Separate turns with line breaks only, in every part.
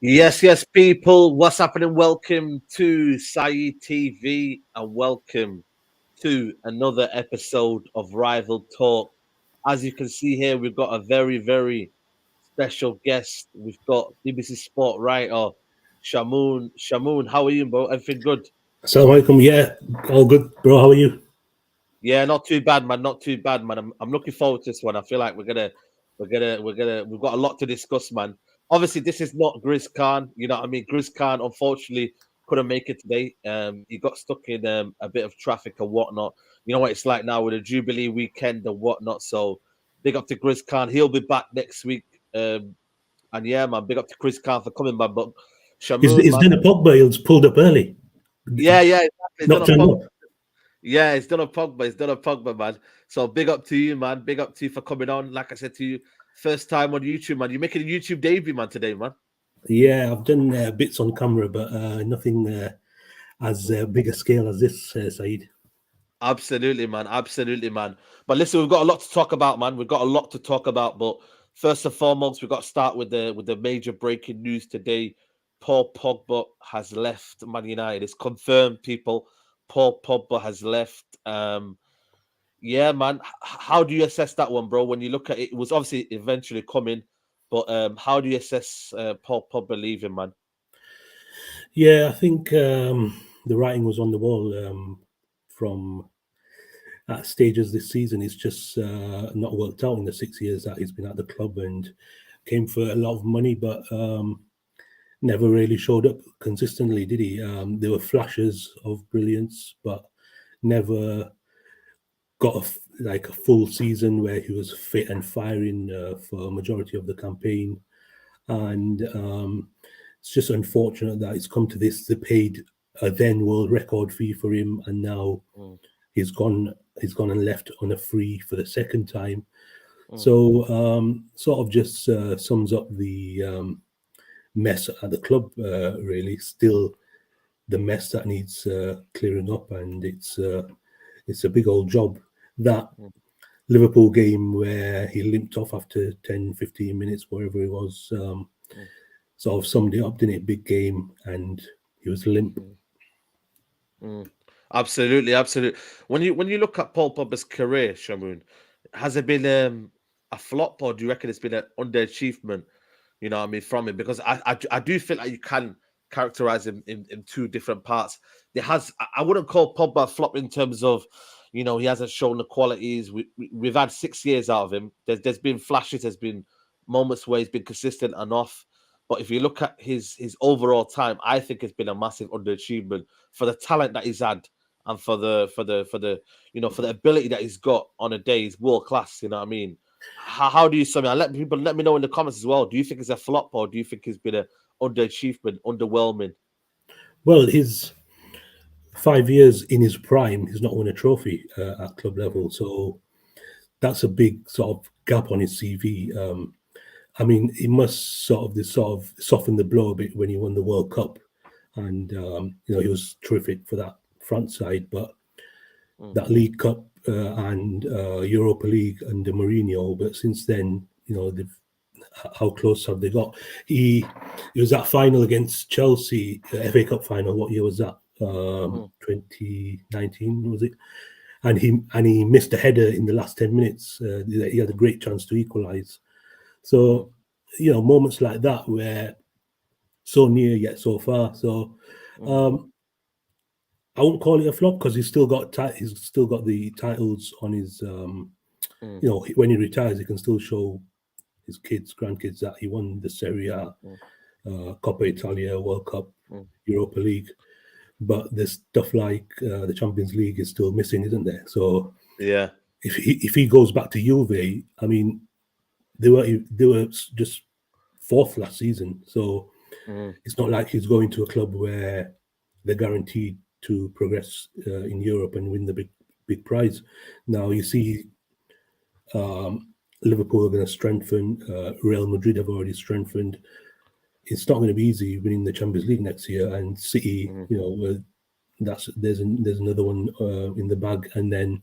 Yes, people. What's happening? Welcome to Saeed TV and welcome to another episode of Rival Talk. As you can see here, we've got a very special guest. We've got BBC Sport writer Shamoon. Shamoon, how are you, bro? Everything good?
Assalamu alaikum. Yeah, all good, bro. How are you?
Yeah, not too bad, man. Not too bad, man. I'm looking forward to this one. I feel like we've got a lot to discuss, man. Obviously, this is not Grizz Khan. You know what I mean? Grizz Khan unfortunately couldn't make it today. He got stuck in a bit of traffic and whatnot. You know what it's like now with the Jubilee weekend and whatnot. So big up to Grizz Khan. He'll be back next week. And yeah, man, big up to Grizz Khan for coming, man. But Shamoon,
Is
man.
then a Pogba? He was pulled up early,
Yeah, exactly. He's done
not
a
turned
Pogba.
up.
Yeah, it's done a Pogba. It's done a Pogba, man. So big up to you, man. Big up to you for coming on. Like I said to you, first time on YouTube, man. You're making a YouTube debut, man, today, man.
Yeah, I've done bits on camera, but nothing as big a scale as this, Saeed.
Absolutely, man. Absolutely, man. But listen, we've got a lot to talk about, man. We've got a lot to talk about. But first and foremost, we've got to start with the major breaking news today. Paul Pogba has left Man United. It's confirmed, people. Paul Pogba has left. Yeah, man. How do you assess that one, bro? When you look at it, it was obviously eventually coming, but how do you assess Paul Pogba leaving, man?
Yeah, I think the writing was on the wall from at stages this season. It's just not worked out in the 6 years that he's been at the club, and came for a lot of money, but never really showed up consistently, did he? There were flashes of brilliance, but never got like a full season where he was fit and firing for a majority of the campaign. And it's just unfortunate that it's come to this. They paid a then world record fee for him, and now
Mm,
he's gone. He's gone and left on a free for the second time.
mm,
So sort of just sums up the mess at the club. Really, still the mess that needs clearing up, and it's a big old job. That
mm,
Liverpool game where he limped off after 10, 15 minutes, wherever it was,
mm,
sort of summed it up, didn't it? Big game, and he was limp.
mm, mm. Absolutely. When you look at Paul Pogba's career, Shamoon, has it been a flop, or do you reckon it's been an underachievement? You know what I mean, from him, because I do feel like you can characterize him in two different parts. I wouldn't call Pogba a flop in terms of, he hasn't shown the qualities. We've had 6 years out of him. There's been flashes, there's been moments where he's been consistent and off. But if you look at his overall time, I think it's been a massive underachievement for the talent that he's had and for the ability that he's got on a day. He's world class. You know what I mean? How do you sum it? Let me know in the comments as well. Do you think it's a flop, or do you think it's been a underachievement, underwhelming?
Well, his 5 years in his prime, he's not won a trophy at club level, so that's a big sort of gap on his CV. I mean, it must sort of soften the blow a bit when he won the World Cup, and he was terrific for that front side. But
Mm,
that League Cup and Europa League under Mourinho, but since then, how close have they got? It was that final against Chelsea, FA Cup final. What year was that?
mm,
2019 was it? And he missed a header in the last 10 minutes. He had a great chance to equalise.
mm,
So, moments like that where so near yet so far. So,
mm,
um, I won't call it a flop because he's still got the titles on his.
mm,
When he retires, he can still show his kids, grandkids that he won the Serie A,
mm,
Coppa Italia, World Cup,
mm.
Europa League. But there's stuff like the Champions League is still missing, isn't there? So
Yeah.
if he goes back to Juve, I mean, they were just fourth last season. So
Mm,
it's not like he's going to a club where they're guaranteed to progress in Europe and win the big prize. Now you see Liverpool are going to strengthen. Real Madrid have already strengthened. It's not going to be easy winning the Champions League next year. And City,
mm,
there's another one in the bag, and then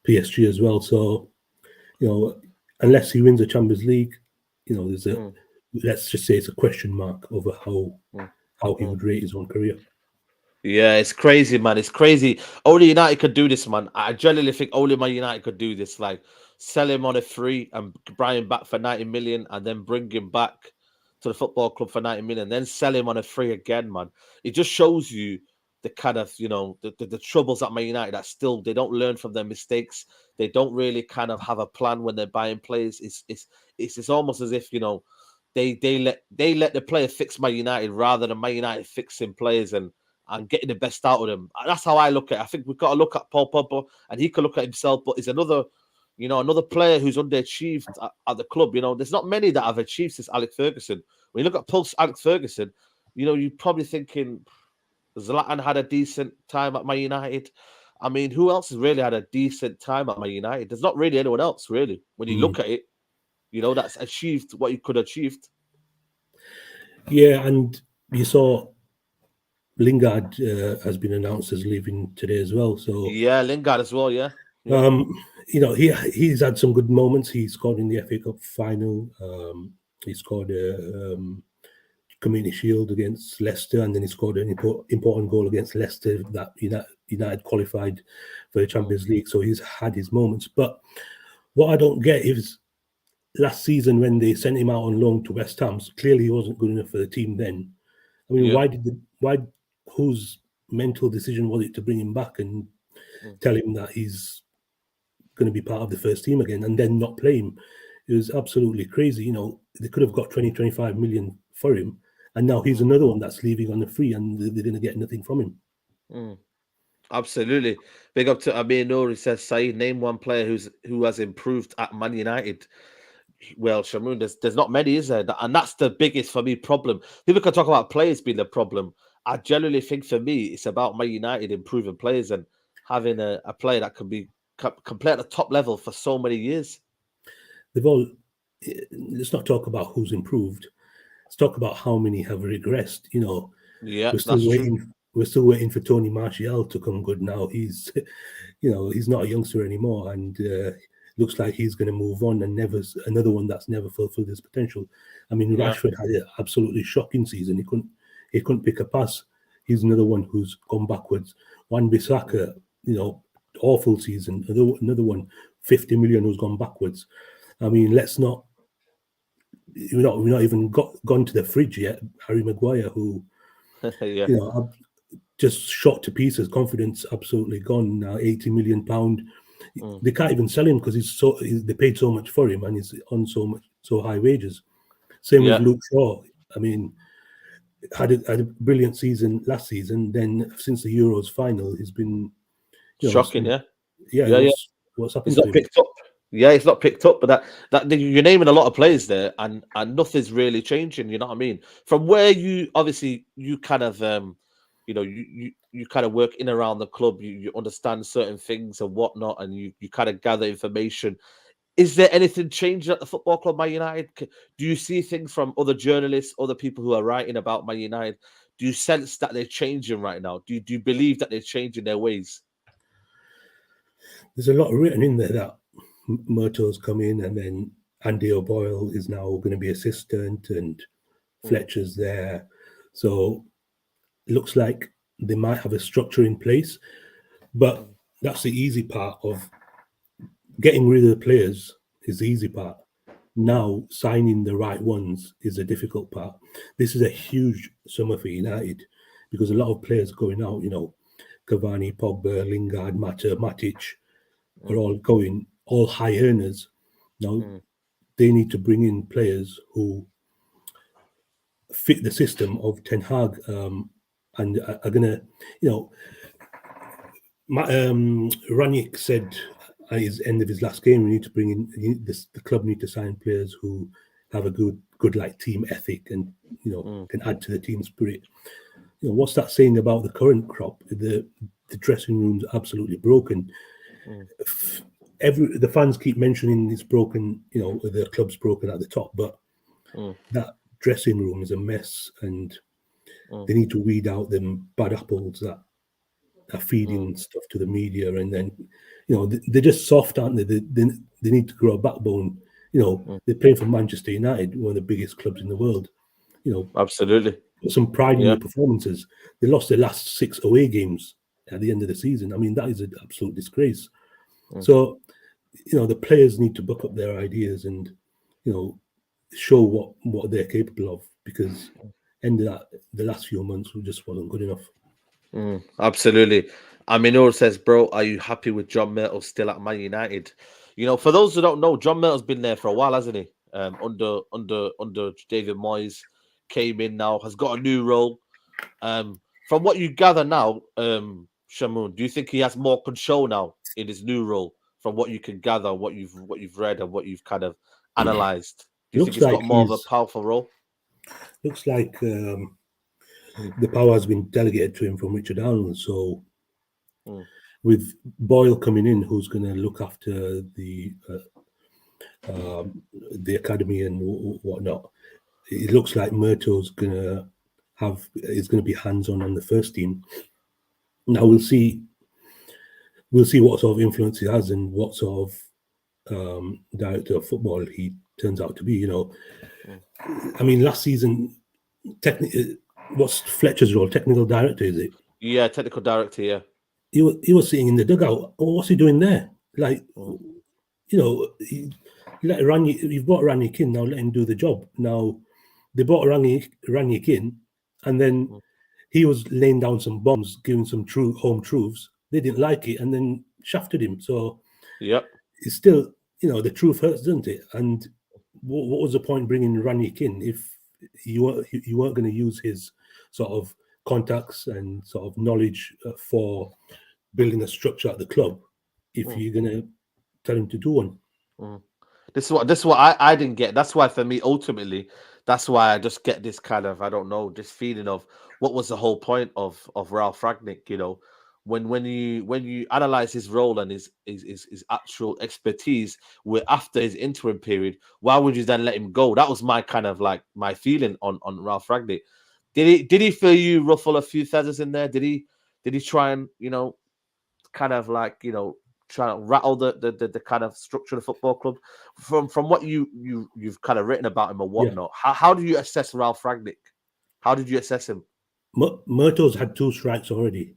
PSG as well. So unless he wins the Champions League, there's a
mm.
let's just say it's a question mark over
mm,
how he
mm.
would rate his own career.
Yeah, it's crazy, man. It's crazy. Only United could do this, man. I genuinely think only Man United could do this. Like, sell him on a free and buy him back for 90 million and then bring him back to the football club for 90 million, then sell him on a free again, man. It just shows you the kind of, the troubles at Man United that still they don't learn from their mistakes. They don't really kind of have a plan when they're buying players. It's almost as if, they let the player fix Man United rather than Man United fixing players and getting the best out of them. That's how I look at it. I think we've got to look at Paul Pogba, and he can look at himself, but he's another player who's underachieved at the club. There's not many that have achieved since Alex Ferguson. When you look at post Alex Ferguson, you're probably thinking Zlatan had a decent time at Man United. I mean, who else has really had a decent time at Man United? There's not really anyone else, really. When you look at it, that's achieved what you could have achieved.
Yeah, and you saw Lingard has been announced as leaving today as well. So
Yeah, Lingard as well. Yeah. Yeah.
he's had some good moments. He scored in the FA Cup final. He scored a Community Shield against Leicester, and then he scored an important goal against Leicester that United qualified for the Champions League. So he's had his moments. But what I don't get is last season when they sent him out on loan to West Ham, clearly he wasn't good enough for the team then. I mean,
Yeah.
whose mental decision was it to bring him back and tell him that he's going to be part of the first team again and then not play him? It was absolutely crazy. They could have got 20-25 million for him, and now he's another one that's leaving on the free, and they're going to get nothing from him.
Absolutely. Big up to Amir Noor. He says, Saeed, name one player who has improved at Man United. Well, Shamoon, there's not many, is there? And that's the biggest, for me, problem. People can talk about players being the problem. I generally think, for me, it's about Man United improving players and having a player that can play at the top level for so many years.
Let's not talk about who's improved. Let's talk about how many have regressed.
Yeah,
we're still
that's
waiting.
true.
We're still waiting for Tony Martial to come good now. He's, he's not a youngster anymore, and looks like he's going to move on and another one that's never fulfilled his potential. I mean, Rashford had an absolutely shocking season. He couldn't pick a pass. He's another one who's gone backwards. Wan-Bissaka, awful season. Another one, 50 million who's gone backwards. I mean, we're not even gone to the fridge yet. Harry Maguire, who
Yeah.
Just shot to pieces, confidence absolutely gone now. £80 million. They can't even sell him because they paid so much for him and he's on so high wages. Same with Luke Shaw. I mean, had a brilliant season last season. Then since the Euros final, he's been
shocking.
What's happened
He's
to
not
him?
picked up. Yeah, he's not picked up. But that you're naming a lot of players there, and nothing's really changing. You know what I mean? From where you obviously you kind of you kind of work in around the club. You understand certain things and whatnot, and you kind of gather information. Is there anything changing at the football club, Man United? Do you see things from other journalists, other people who are writing about Man United? Do you sense that they're changing right now? Do you believe that they're changing their ways?
There's a lot written in there that Murtough's come in, and then Andy O'Boyle is now going to be assistant, and Fletcher's there. So it looks like they might have a structure in place, but that's the easy part of getting rid of the players is the easy part. Now signing the right ones is a difficult part. This is a huge summer for United because a lot of players going out, Cavani, Pogba, Lingard, Matic are all going, all high earners. Now they need to bring in players who fit the system of Ten Hag and are going to, Rangnick said at his end of his last game, we need to bring in the club need to sign players who have a good like team ethic and can add to the team spirit. What's that saying about the current crop? The dressing room's absolutely broken. The fans keep mentioning it's broken. The club's broken at the top, but that dressing room is a mess, and they need to weed out them bad apples that are feeding stuff to the media, and then they're just soft, aren't they? They need to grow a backbone they're playing for Manchester United, one of the biggest clubs in the world.
Absolutely.
Put some pride in
Yeah.
your performances. They lost their last 6 away games at the end of the season. I mean, that is an absolute disgrace. So, the players need to buck up their ideas and, show what they're capable of, because end of that, the last few months just wasn't good enough.
Absolutely. Aminur says, bro, are you happy with John Murtough still at Man United? For those who don't know, John Murtaugh's been there for a while, hasn't he? Under David Moyes, came in now, has got a new role. From what you gather now, Shamoon, do you think he has more control now in his new role? From what you can gather, what you've read and what you've kind of analysed, do you think he's got more of a powerful role?
Looks like the power has been delegated to him from Richard Allen. So with Boyle coming in, who's going to look after the academy and whatnot, it looks like Murtough's is going to be hands-on the first team. Now we'll see what sort of influence he has and what sort of director of football he turns out to be. I mean, last season, what's Fletcher's role? Technical director, is it?
Yeah, technical director. Yeah,
he was sitting in the dugout. What's he doing there? Like, you've brought Rangnick in, now let him do the job. Now they brought Rangnick in, and then he was laying down some bombs, giving some true home truths. They didn't like it, and then shafted him. So it's still, the truth hurts, doesn't it? And what was the point bringing Rangnick in if you weren't going to use his sort of contacts and sort of knowledge for building a structure at the club if you're going to tell him to do one?
This is what I didn't get. That's why for me, ultimately, that's why I just get this kind of, I don't know, this feeling of what was the whole point of Ralph Rangnick, when you analyze his role and his actual expertise after his interim period, why would you then let him go? That was my kind of like my feeling on Ralph Rangnick. Did he feel you ruffle a few feathers in there? Did he try and kind of like trying to rattle the kind of structure of the football club? From what you've kind of written about him or whatnot, how do you assess Ralph Rangnick? How did you assess him?
Murtough's had 2 strikes already.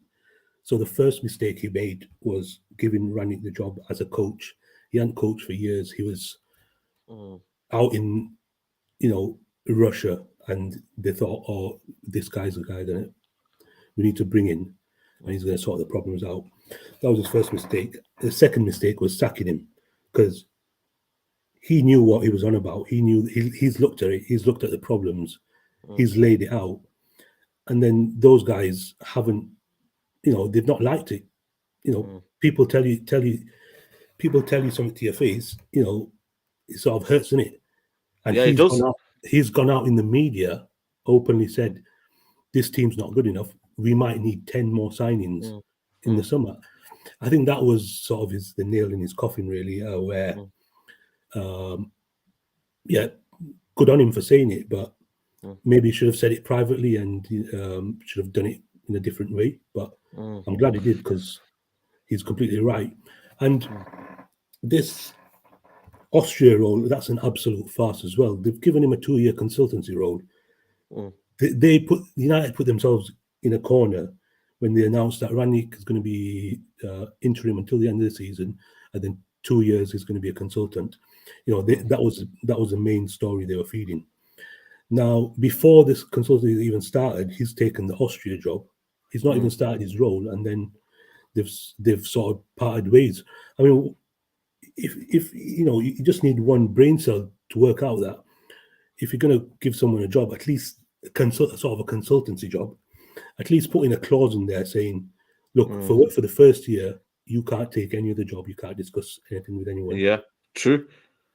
So the first mistake he made was giving Rangnick the job as a coach. He hadn't coached for years. He was out in, Russia, and they thought, oh, this guy's the guy that we need to bring in, and he's going to sort the problems out. That was his first mistake. The second mistake was sacking him, because he knew what he was on about. He knew he's looked at it. He's looked at the problems. He's laid it out, and then those guys haven't. They've not liked it. People tell you something to your face. It sort of hurts, doesn't it? And he's gone out in the media, openly said, "This team's not good enough. We might need 10 more signings in the summer." I think that was sort of the nail in his coffin, really. Where, good on him for saying it, but maybe he should have said it privately and should have done it in a different way. But I'm glad he did, because he's completely right. And this Austria role, that's an absolute farce as well. They've given him a 2-year consultancy role. United put themselves in a corner when they announced that Rangnick is going to be interim until the end of the season, and then 2 years is going to be a consultant. That was the main story they were feeding. Now, before this consultancy even started, he's taken the Austria job. He's not even started his role, and then they've sort of parted ways. I mean, if you just need one brain cell to work out that if you're going to give someone a job, at least sort of a consultancy job, at least put in a clause in there saying, look, for the first year, you can't take any other job, you can't discuss anything with anyone.
Yeah, true.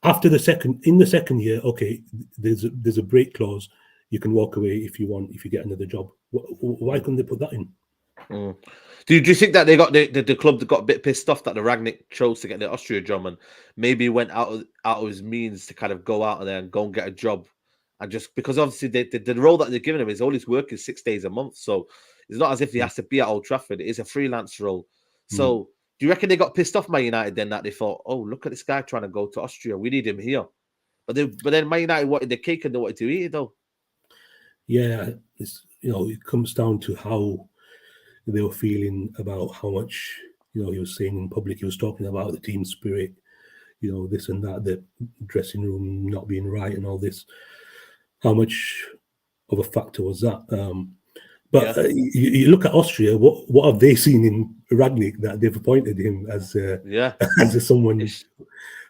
After the second year, okay, there's a break clause. You can walk away if you want, if you get another job. Why couldn't they put that in?
Do you think that they got the club that got a bit pissed off that the Rangnick chose to get the Austria job and maybe went out of his means to kind of go out there and go and get a job, and just because obviously the role that they're giving him is all his work is 6 days a month, so it's not as if he has to be at Old Trafford. It is a freelance role. So do you reckon they got pissed off by United then, that they thought, oh, look at this guy trying to go to Austria, we need him here? But then Man United wanted the cake and they wanted to eat it though.
Yeah, it's, it comes down to how they were feeling about how much, he was saying in public. He was talking about the team spirit, this and that, the dressing room not being right and all this. How much of a factor was that? But you look at Austria. What have they seen in Rangnick that they've appointed him as as someone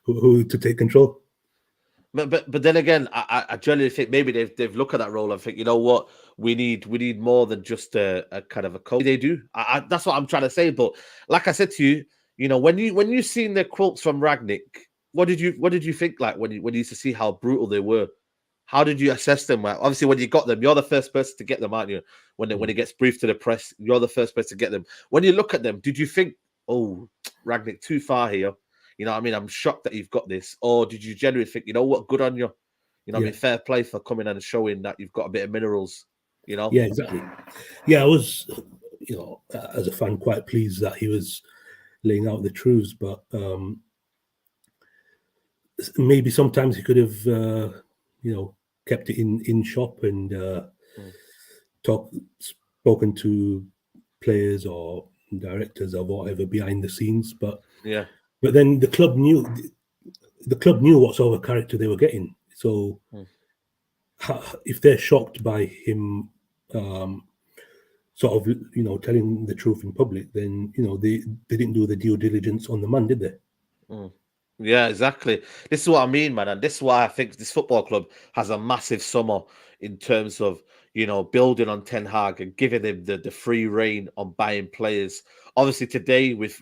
who to take control?
But then again, I generally think maybe they've looked at that role and think, you know what, we need more than just a kind of a coach. They do. That's what I'm trying to say. But like I said to you, when you seen the quotes from Rangnick, what did you think, like when you used to see how brutal they were? How did you assess them? Well, obviously, when you got them, you're the first person to get them, aren't you? When it gets briefed to the press, you're the first person to get them. When you look at them, did you think, oh, Rangnick, too far here? You know what I mean? I'm shocked that you've got this. Or did you generally think, you know what, good on you? You know what I mean? Fair play for coming and showing that you've got a bit of minerals,
Yeah, exactly. Yeah, I was, as a fan, quite pleased that he was laying out the truths, but maybe sometimes he could have, kept it in shop and spoken to players or directors or whatever behind the scenes. But then the club knew what sort of character they were getting. So if they're shocked by him sort of telling the truth in public, then they didn't do the due diligence on the man, did they?
Yeah, exactly. This is what I mean, man, and this is why I think this football club has a massive summer in terms of building on Ten Hag and giving him the free reign on buying players. Obviously, today we've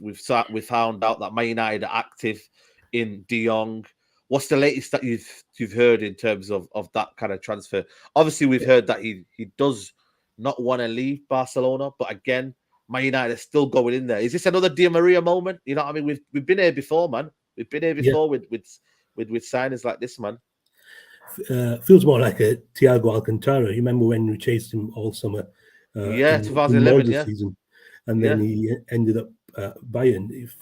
found out that Man United are active in De Jong. What's the latest that you've heard in terms of that kind of transfer? Obviously, we've heard that he does not want to leave Barcelona, but again, Man United are still going in there. Is this another Di Maria moment? You know what I mean? We've been here before, man. We've been here before with signings like this, man.
Feels more like a Thiago Alcantara. You remember when we chased him all summer?
In 2011,
in season, and then he ended up Bayern. If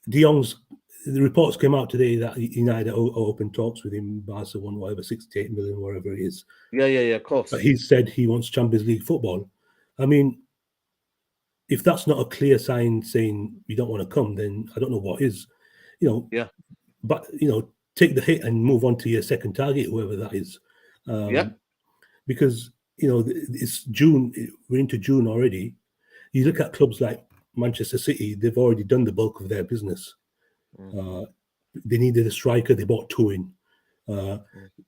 De Jong's, the reports came out today that United open talks with him. Barca won whatever 68 million, whatever it is.
Yeah, of course.
But he said he wants Champions League football. I mean, if that's not a clear sign saying you don't want to come, then I don't know what is. But take the hit and move on to your second target, whoever that is. Because it's June. We're into June already. You look at clubs like Manchester City; they've already done the bulk of their business. They needed a striker; they bought two in.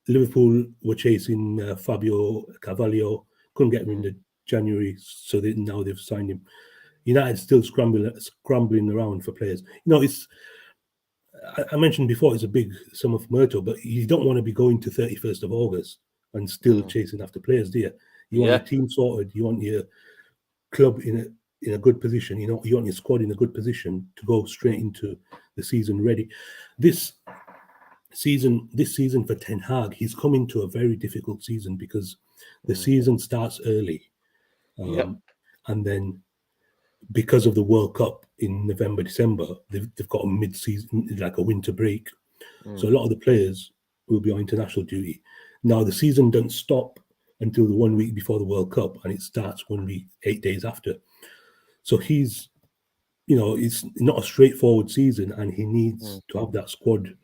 Liverpool were chasing Fabio Carvalho, couldn't get him in the January, so now they've signed him. United still scrambling around for players. It's. I mentioned before it's a big sum of Murtough, but you don't want to be going to 31st of August and still chasing after players, do you? You want your team sorted. You want your club in a good position. You want your squad in a good position to go straight into the season ready. This season for Ten Hag, he's coming to a very difficult season because the season starts early, and then because of the World Cup in November, December, they've got a mid-season, like a winter break. So a lot of the players will be on international duty. Now, the season doesn't stop until the 1 week before the World Cup, and it starts 1 week, 8 days after. So he's, it's not a straightforward season, and he needs to have that squad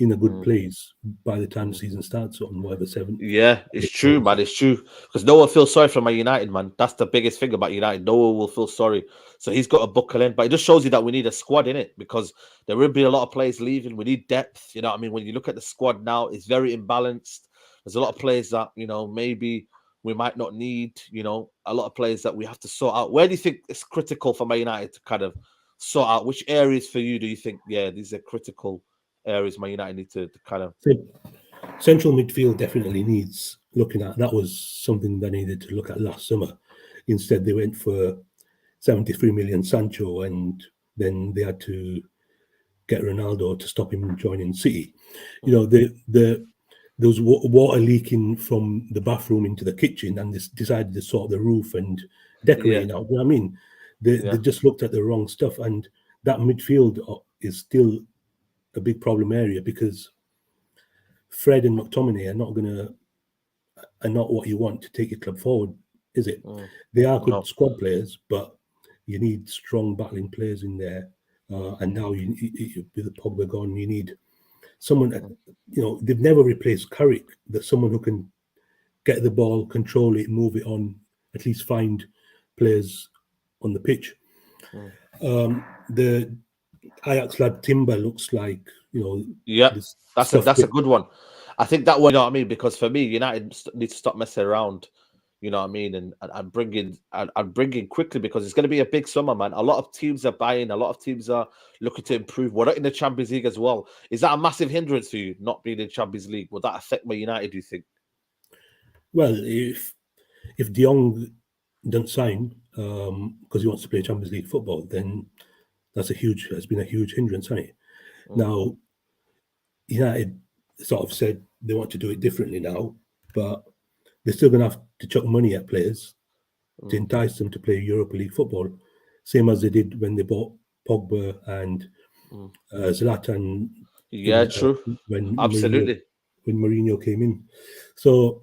in a good place by the time the season starts on whatever 7.
Yeah, it's true, man. It's true because no one feels sorry for Man United, man. That's the biggest thing about United. No one will feel sorry. So he's got to buckle in, but it just shows you that we need a squad in it because there will be a lot of players leaving. We need depth. You know what I mean? When you look at the squad now, it's very imbalanced. There's a lot of players that maybe we might not need. A lot of players that we have to sort out. Where do you think it's critical for Man United to kind of sort out? Which areas for you do you think? Yeah, these are critical areas Man United need to kind of.
Central midfield definitely needs looking at. That was something they needed to look at last summer. Instead, they went for 73 million Sancho, and then they had to get Ronaldo to stop him joining City. There was water leaking from the bathroom into the kitchen, and they decided to sort the roof and decorating out. You know what I mean? They just looked at the wrong stuff, and that midfield is still a big problem area because Fred and McTominay are not what you want to take your club forward, is it? They are good
No.
squad players, but you need strong battling players in there. And now you with Pogba gone, you need someone that, they've never replaced Carrick. There's someone who can get the ball, control it, move it on, at least find players on the pitch. The Ajax lad Timber looks like,
Yeah,
this
that's
stuff
a good one. I think that one, you know what I mean, because for me, United need to stop messing around. You know what I mean, and bringing quickly, because it's going to be a big summer, man. A lot of teams are buying. A lot of teams are looking to improve. We're not in the Champions League as well. Is that a massive hindrance for you not being in Champions League? Would that affect Man United, do you think?
Well, if De Jong doesn't sign because he wants to play Champions League football, then has been a huge hindrance, hasn't it? Now, United sort of said they want to do it differently now, but they're still going to have to chuck money at players to entice them to play Europa League football, same as they did when they bought Pogba and Zlatan.
Yeah, true.
When
Absolutely.
Mourinho came in. So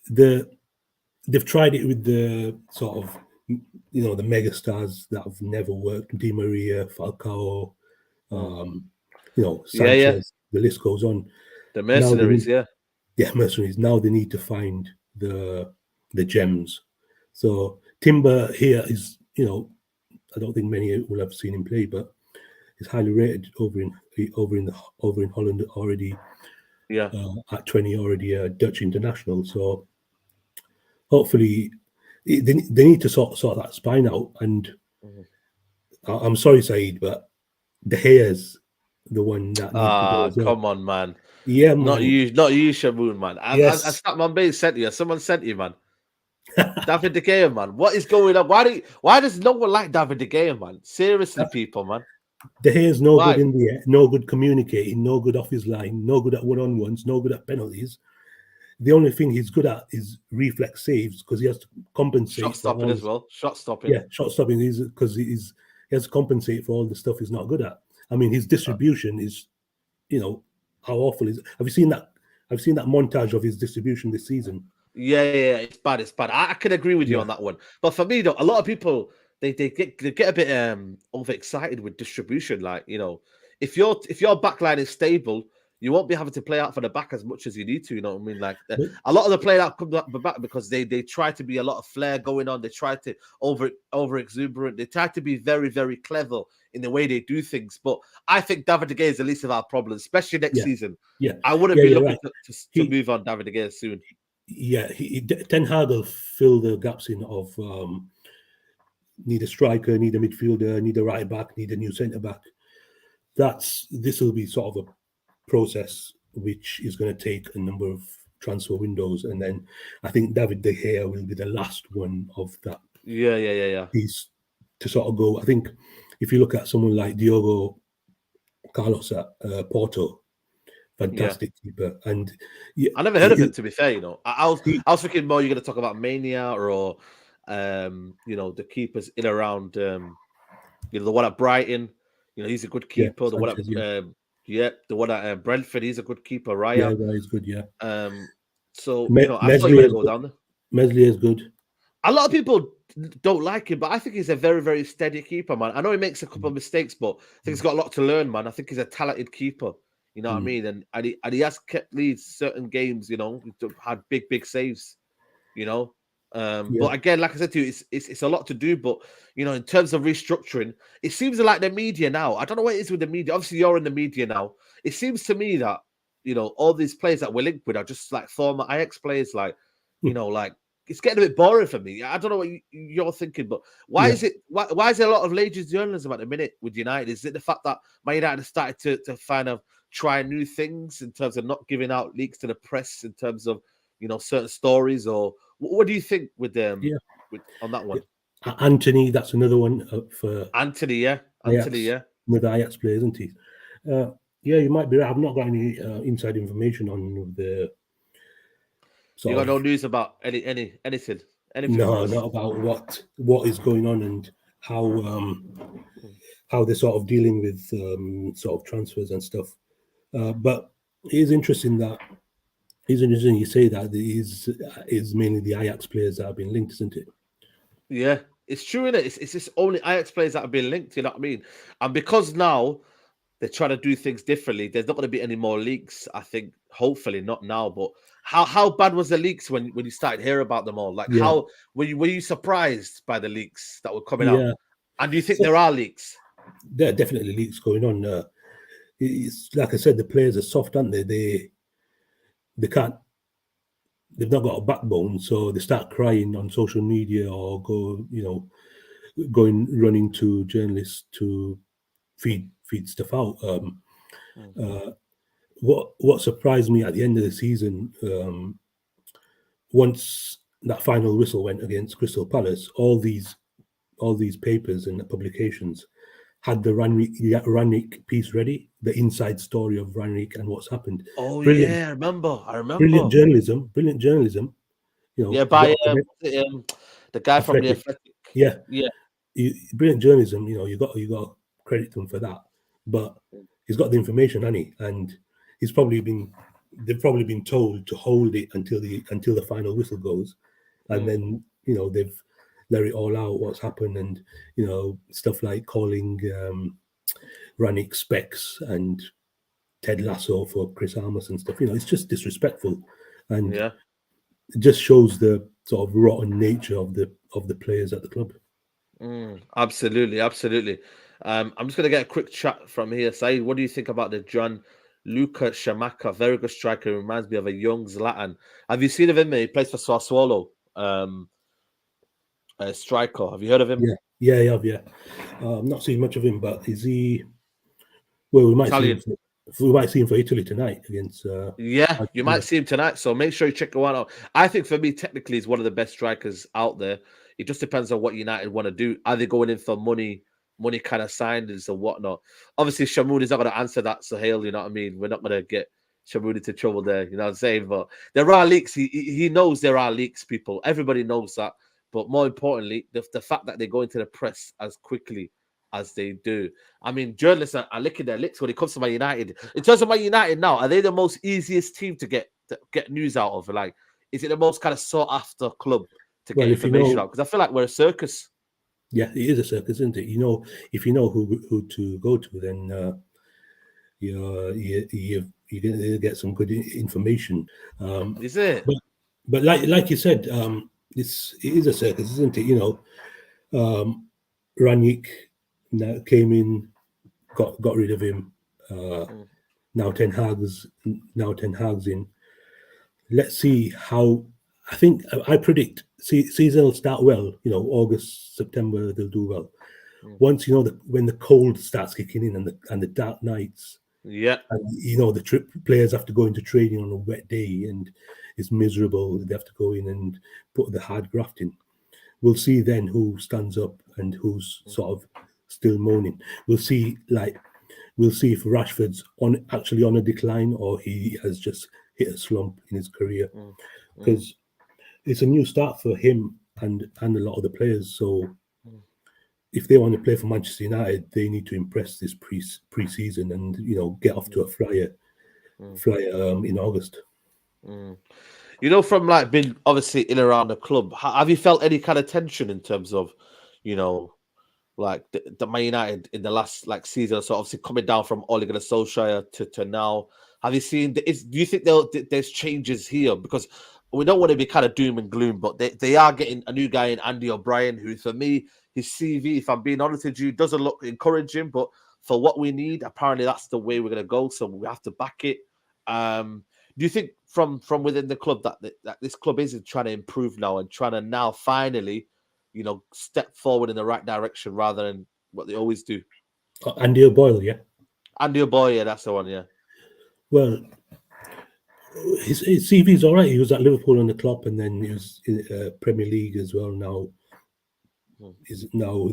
they've tried it with the sort of, the mega stars that have never worked, Di Maria, Falcao, Sanchez,
Yeah.
the list goes on.
The mercenaries,
mercenaries. Now they need to find the gems. So Timber here is, I don't think many will have seen him play, but he's highly rated over in Holland already.
Yeah.
At 20 already a Dutch international. So hopefully they need to sort that spine out. And I'm sorry, Saeed, but De Gea's the one that needs to go as well.
Come on, man.
Yeah, man.
Not you, Shamoon, man.
Yes.
I stopped my base sent you. Someone sent you, man. David De Gea, man. What is going on? Why does no one like David De Gea, man? Seriously, people, man.
De Gea's no good in the air, no good communicating, no good off his line, no good at one-on-ones, no good at penalties. The only thing he's good at is reflex saves, because he has to compensate.
Shot stopping as well. Shot stopping.
Yeah, shot stopping because he has to compensate for all the stuff he's not good at. I mean, his distribution is, how awful is it? Have you seen that? I've seen that montage of his distribution this season.
Yeah, it's bad. It's bad. I can agree with you on that one. But for me, though, a lot of people they get a bit overexcited with distribution. Like, if your backline is stable, you won't be having to play out for the back as much as you need to. You know what I mean? Like a lot of the play out comes up the back because they try to be a lot of flair going on. They try to over exuberant. They try to be very, very clever in the way they do things. But I think David De Gea is the least of our problems, especially next season.
Yeah,
I wouldn't be looking to move on David De Gea soon.
Yeah, Ten Hag will fill the gaps in of need a striker, need a midfielder, need a right back, need a new centre back. This will be sort of a process which is going to take a number of transfer windows, and then I think David De Gea will be the last one of that.
Yeah.
Piece to sort of go. I think if you look at someone like Diogo Carlos at Porto, fantastic keeper, and
I never heard of him, to be fair. I was thinking more you're going to talk about Mania or the keepers in around the one at Brighton. He's a good keeper.
Yeah,
the one at the one at Brentford, he's a good keeper. Raya,
yeah, he's good. Yeah.
So I thought you were going to go down there.
Meslier is good.
A lot of people don't like him, but I think he's a very, very steady keeper, man. I know he makes a couple of mistakes, but I think he's got a lot to learn, man. I think he's a talented keeper. You know what I mean? And he has kept leads certain games, had big saves, But again, like I said to you, it's a lot to do. But, in terms of restructuring, it seems like the media now, I don't know what it is with the media. Obviously, you're in the media now. It seems to me that, all these players that we're linked with are just like former Ajax players, like, like, it's getting a bit boring for me. I don't know what you're thinking, but why is it? Why is there a lot of lazy journalism at the minute with United? Is it the fact that Man United has started to kind of try new things in terms of not giving out leaks to the press in terms of certain stories, or what do you think with them? On that one,
Anthony, that's another one for
Anthony. Yeah,
another Ajax player, isn't he? You might be right. I've not got any inside information on the.
You got no news about anything?
No, not about what is going on and how they're sort of dealing with sort of transfers and stuff. But it is interesting that it's interesting you say that is mainly the Ajax players that have been linked, isn't it?
Yeah, it's true, innit? It's just only Ajax players that have been linked. You know what I mean? And because now they're trying to do things differently, there's not going to be any more leaks. I think, hopefully, not now. But how bad was the leaks when you started hearing about them all? Like,
Yeah,
how were you surprised by the leaks that were coming out?
yeah.
And do you think
So
there are leaks?
there are definitely leaks going on. It's like I said, the players are soft, aren't they? They can't. They've not got a backbone, so they start crying on social media or going running to journalists to feed stuff out.
Mm.
Uh, what surprised me at the end of the season, once that final whistle went against Crystal Palace, all these papers and publications had the Rangnick piece ready, the inside story of Rangnick and what's happened.
Oh
Brilliant,
yeah, I remember. I
brilliant
remember.
journalism, brilliant journalism.
Yeah,
You got
by
to commend
was it, the guy from the
Athletic.
Athletic.
Yeah,
Yeah.
brilliant journalism. You got to credit him for that. But he's got the information, hasn't he? And he's probably been they've probably been told to hold it until the final whistle goes, and
Mm.
then they've let it all out what's happened, and stuff like calling Rannick Specs and Ted Lasso for Chris Armas and stuff. It's just disrespectful, and
Yeah.
it just shows the sort of rotten nature of the players at the club.
Absolutely, absolutely. I'm just gonna get a quick chat from here. Saeed, what do you think about the John Luca Shamaka? Very good striker. Reminds me of a young Zlatan. Have you seen of him? He plays for Sassuolo. A striker. Have you heard of him?
Yeah, yeah, yeah, yeah. I'm not seeing much of him, but is he? Well, we might see him.
Italian.
We might see him for Italy tonight against.
Yeah, you might
Argentina.
see him tonight. So make sure you check him out. I think for me, technically, he's one of the best strikers out there. It just depends on what United want to do. Are they going in for money kind of signings or whatnot? Obviously, Shamoon is not going to answer that, Sahel. You know what I mean? We're not going to get Shamoon into trouble there. You know what I'm saying? But there are leaks. He knows there are leaks, people. Everybody knows that. But more importantly, the fact that they go into the press as quickly as they do. I mean, journalists are licking their lips when it comes to Man United. In terms of Man United now, are they the most easiest team to get news out of? Like, is it the most kind of sought after club to get
Well, if you
information
know,
out? Because I feel like we're a circus.
yeah, it is a circus, isn't it? If you know who to go to, then you're going to get some good information. Um,
Is it?
but but like you said, it is a circus, isn't it? Ranić now came in, got rid of him. Uh,
Mm.
now Ten Hag's in. Let's see how. I think I predict season will start well. August, September they'll do well.
Mm.
Once when the cold starts kicking in and the dark nights,
Yeah.
and the players have to go into training on a wet day and it's miserable. They have to go in and put the hard graft in. We'll see then who stands up and who's sort of still moaning. We'll see if Rashford's actually on a decline or he has just hit a slump in his career,
Mm. Mm.
because it's a new start for him and a lot of the players. So
Mm.
if they want to play for Manchester United, they need to impress this pre-season and get off to a flyer
Mm.
in August.
Mm. From like being obviously in around the club, have you felt any kind of tension in terms of, you know, like the Man United in the last like season, so obviously coming down from Ole Gunnar Solskjaer to now? Have you seen? Do you think there's changes here? Because we don't want to be kind of doom and gloom, but they are getting a new guy in Andy O'Brien, who for me his CV, if I'm being honest with you, doesn't look encouraging, but for what we need, apparently that's the way we're going to go. So we have to back it. Do you think from within the club that this club is trying to improve now and trying to now finally, step forward in the right direction rather than what they always do?
Andy O'Boyle, yeah.
Andy O'Boy, yeah, that's the one, yeah.
Well, his CV is all right. He was at Liverpool under Klopp, and then he was in Premier League as well. Now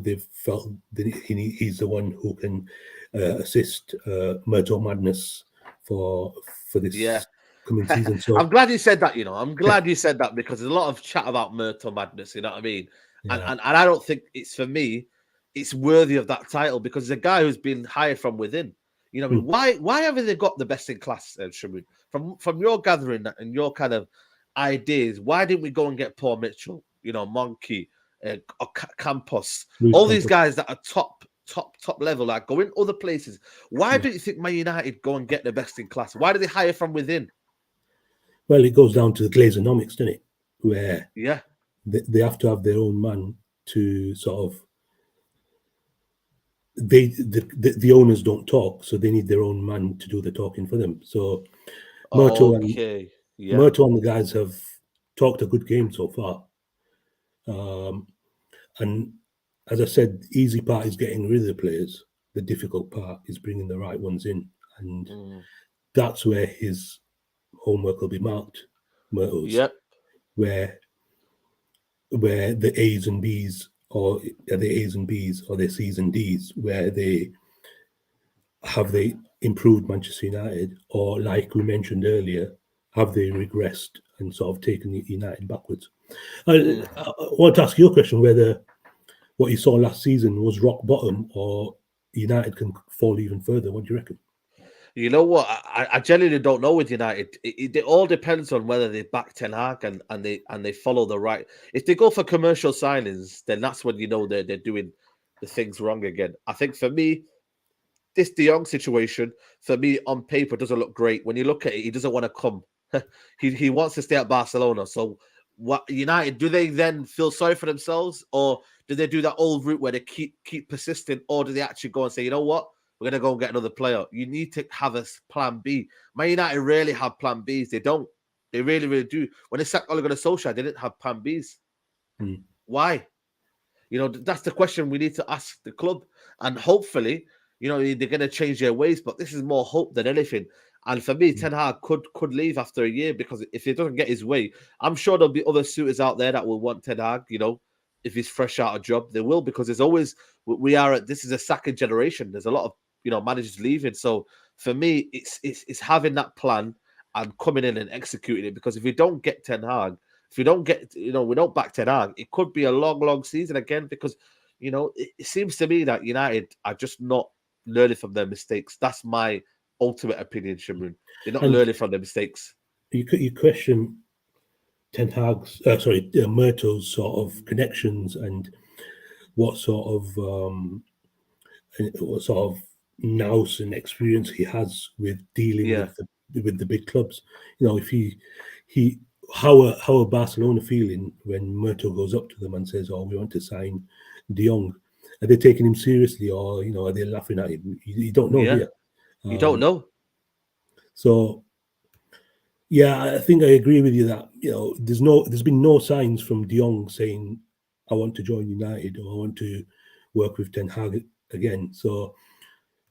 they've felt that he's the one who can assist Murtough Madness for this
Yeah.
coming season. So
I'm glad you said that, I'm glad you said that because there's a lot of chat about Murtough Madness, you know what I mean? And,
yeah,
and and I don't think it's for me, it's worthy of that title because the guy who's been hired from within. You know, what I mean, why haven't they got the best in class, Shamoon? From your gathering and your kind of ideas, why didn't we go and get Paul Mitchell? You know, Monkey, Campos,
Luis
all these
Campos.
guys that are top level, like going other places. Why don't you think Man United go and get the best in class? Why do they hire from within?
Well, it goes down to the Glazonomics, doesn't it? Where
Yeah.
they have to have their own man to sort of. The owners don't talk, so they need their own man to do the talking for them. So Murtough
Okay. Yeah.
and the guys have talked a good game so far. And as I said, the easy part is getting rid of the players. The difficult part is bringing the right ones in, and that's where his homework will be marked. Murtough's,
Yep.
where the A's and B's, or the A's and B's, or the C's and D's, where they improved Manchester United, or like we mentioned earlier, have they regressed and sort of taken United backwards? I want to ask you a question: whether what you saw last season was rock bottom, or United can fall even further. What do you reckon?
You know what? I genuinely don't know with United. It all depends on whether they back Ten Hag and they follow the right. If they go for commercial signings, then that's when you know they're doing the things wrong again. I think for me, this De Jong situation for me on paper doesn't look great. When you look at it, he doesn't want to come. he wants to stay at Barcelona. So what United do they then feel sorry for themselves, or do they do that old route where they keep persisting, or do they actually go and say, you know what? We're going to go and get another player. You need to have a plan B. Man United rarely have plan Bs. They don't. They really, really do. When they sacked Ole Gunnar Solskjaer, they didn't have plan Bs. Why? You know, that's the question we need to ask the club. And hopefully, you know, they're going to change their ways. But this is more hope than anything. And for me, Ten Hag could leave after a year, because if he doesn't get his way, I'm sure there'll be other suitors out there that will want Ten Hag, you know, if he's fresh out of job. They will, because there's always, this is a sacking generation. There's a lot of, you know, managers leaving. So for me, it's having that plan and coming in and executing it. Because if we don't get Ten Hag, if we don't get, you know, we don't back Ten Hag, it could be a long season again. Because, you know, it seems to me that United are just not learning from their mistakes. That's my ultimate opinion, Shamoon. They're not learning from their mistakes.
You question Ten Hag's, Murtough's sort of connections and what sort of nous and experience he has with dealing with the big clubs. You know, if he how are Barcelona feeling when Murtough goes up to them and says, "Oh, we want to sign De Jong"? Are they taking him seriously, or, you know, are they laughing at him? You don't know, do you?
You don't know.
So, yeah, I think I agree with you that, you know, there's been no signs from De Jong saying, "I want to join United," or "I want to work with Ten Hag again." So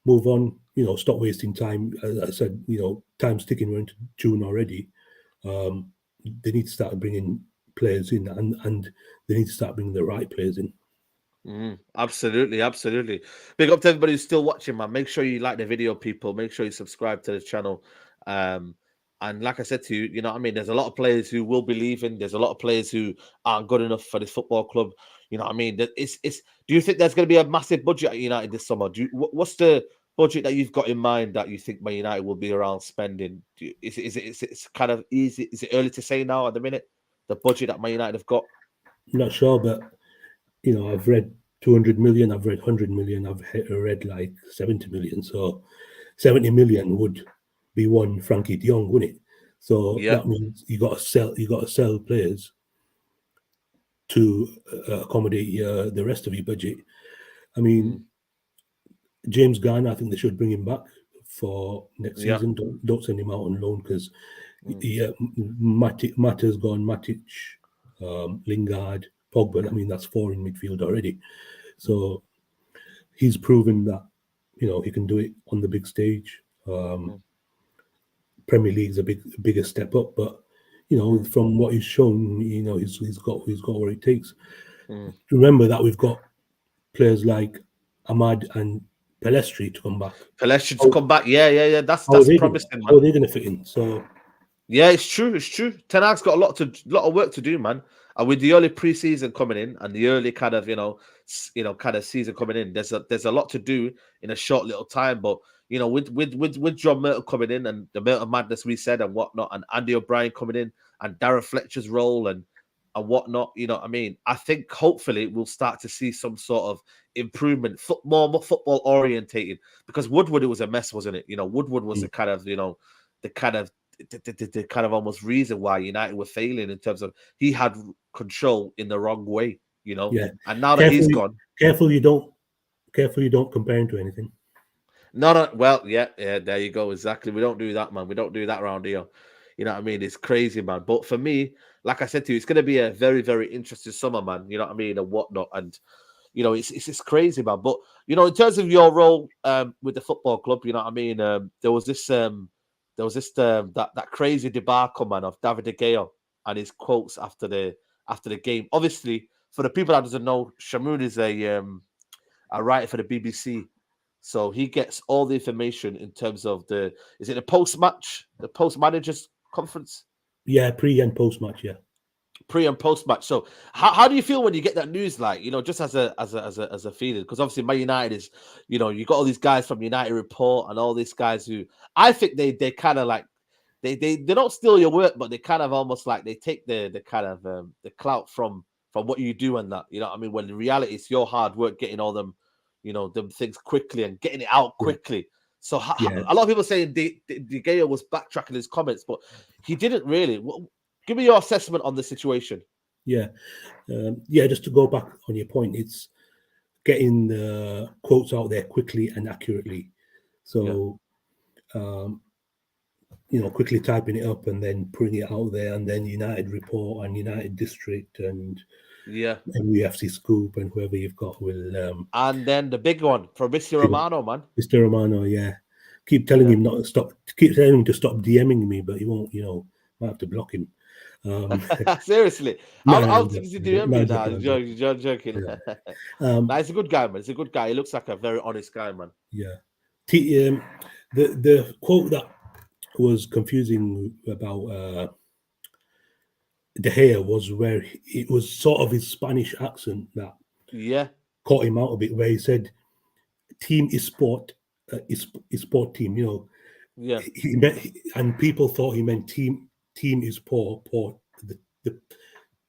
move on, you know, stop wasting time. As I said, you know, time's ticking. We're into June already. They need to start bringing players in, and they need to start bringing the right players in.
Absolutely. Big up to everybody who's still watching, man. Make sure you like the video, people. Make sure you subscribe to the channel. And like I said to you, you know what I mean? There's a lot of players who will be leaving. There's a lot of players who aren't good enough for this football club. You know what I mean? Do you think there's going to be a massive budget at United this summer? What's the budget that you've got in mind that you think Man United will be around spending? Is it kind of easy? Is it early to say now at the minute, the budget that Man United have got?
I'm not sure, but, you know, I've read 200 million, I've read 100 million, I've read like 70 million. So 70 million would be one Frankie De Jong, wouldn't it? So that means you got to sell players to accommodate the rest of your budget. I mean, James Garner, I think they should bring him back for next season. Don't send him out on loan, because Mata's gone, Matic, Lingard, Pogba. I mean, that's 4 in midfield already. So he's proven that, you know, he can do it on the big stage. Premier League's a bigger step up, but, you know, from what he's shown, you know, he's got what it takes. Remember that we've got players like Ahmad and Pelestri to come back.
Yeah. That's promising, man.
How are they going to fit in? So
yeah, it's true. Ten Hag's got a lot of work to do, man. And with the early preseason coming in and the early kind of kind of season coming in, there's a lot to do in a short little time. But with John Murtough coming in and the Murtough madness we said and whatnot, and Andy O'Brien coming in and Darren Fletcher's role and whatnot, what I mean? I think hopefully we'll start to see some sort of improvement, more football orientated. Because Woodward, it was a mess, wasn't it? Woodward was the kind of the kind of the kind of almost reason why United were failing in terms of he had control in the wrong way,
Yeah.
And now that he's gone,
careful you don't compare him to anything.
no. Well, yeah. There you go. Exactly. We don't do that, man. We don't do that around here. You know what I mean? It's crazy, man. But for me, like I said to you, it's going to be a very, very interesting summer, man. You know what I mean, and whatnot. And it's crazy, man. But in terms of your role with the football club, you know what I mean. There was this that crazy debacle, man, of David De Gea and his quotes after the game. Obviously, for the people that doesn't know, Shamoon is a writer for the BBC, so he gets all the information in terms of the post managers conference.
Yeah, pre and post match. Yeah,
pre and post match. So how do you feel when you get that news? Like, just as a feeling, because obviously Man United is, you got all these guys from United Report and all these guys who I think they kind of like they don't steal your work, but they kind of almost like they take the kind of the clout from what you do and that. You know what I mean? When in reality it's your hard work getting all them, them things quickly and getting it out quickly. So a lot of people saying De Gea was backtracking his comments, but he didn't really. Give me your assessment on the situation.
Yeah. Just to go back on your point, it's getting the quotes out there quickly and accurately. So, quickly typing it up and then putting it out there, and then United Report and United District and UFC Scoop and whoever you've got will.
And then the big one from Mr. Romano, man.
Mr. Romano, keep telling him not to stop. Keep telling him to stop DMing me, but he won't. Might have to block him.
Seriously, how does he DM me now? You're joking.
Yeah.
He's a good guy, man. He's a good guy. He looks like a very honest guy, man.
Yeah. The quote that was confusing about De Gea was where it was sort of his Spanish accent that caught him out a bit, where he said, "Team is sport, is sport team." He meant, and people thought he meant team is poor, the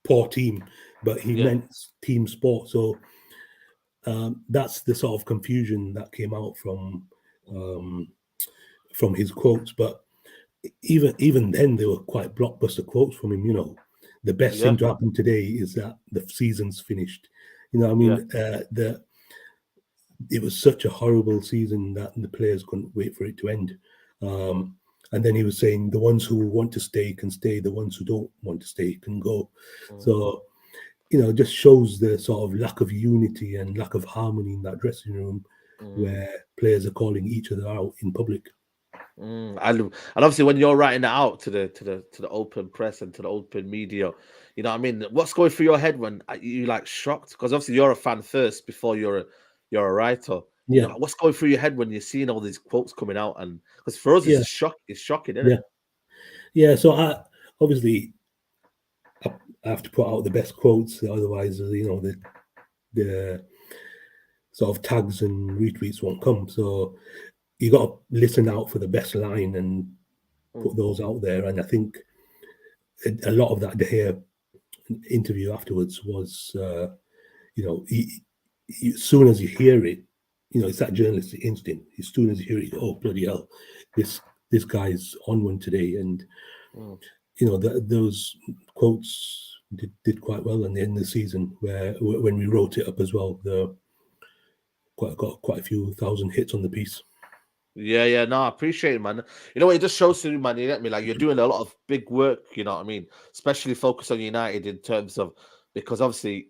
poor team, but he meant team sport. So that's the sort of confusion that came out from his quotes. But even then, they were quite blockbuster quotes from him. The best thing to happen today is that the season's finished. I mean, it was such a horrible season that the players couldn't wait for it to end. And then he was saying the ones who want to stay can stay, the ones who don't want to stay can go. So, just shows the sort of lack of unity and lack of harmony in that dressing room where players are calling each other out in public.
And obviously when you're writing that out to the open press and to the open media, you know what I mean? What's going through your head when you like shocked? Because obviously you're a fan first before you're a writer.
Yeah.
What's going through your head when you're seeing all these quotes coming out? And because for us, it's shocking, isn't it?
Yeah. So I have to put out the best quotes, otherwise, the sort of tags and retweets won't come. So you got to listen out for the best line and put those out there. And I think a lot of that De Gea interview afterwards was, as soon as you hear it, it's that journalistic instinct. As soon as you hear it, oh bloody hell, this guy's on one today, and those quotes did quite well in the end of the season. When we wrote it up as well, got quite a few thousand hits on the piece.
Yeah, no, I appreciate it, man. It just shows to you, man, you get me? Like, you're doing a lot of big work, you know what I mean? Especially focus on United in terms of, because obviously,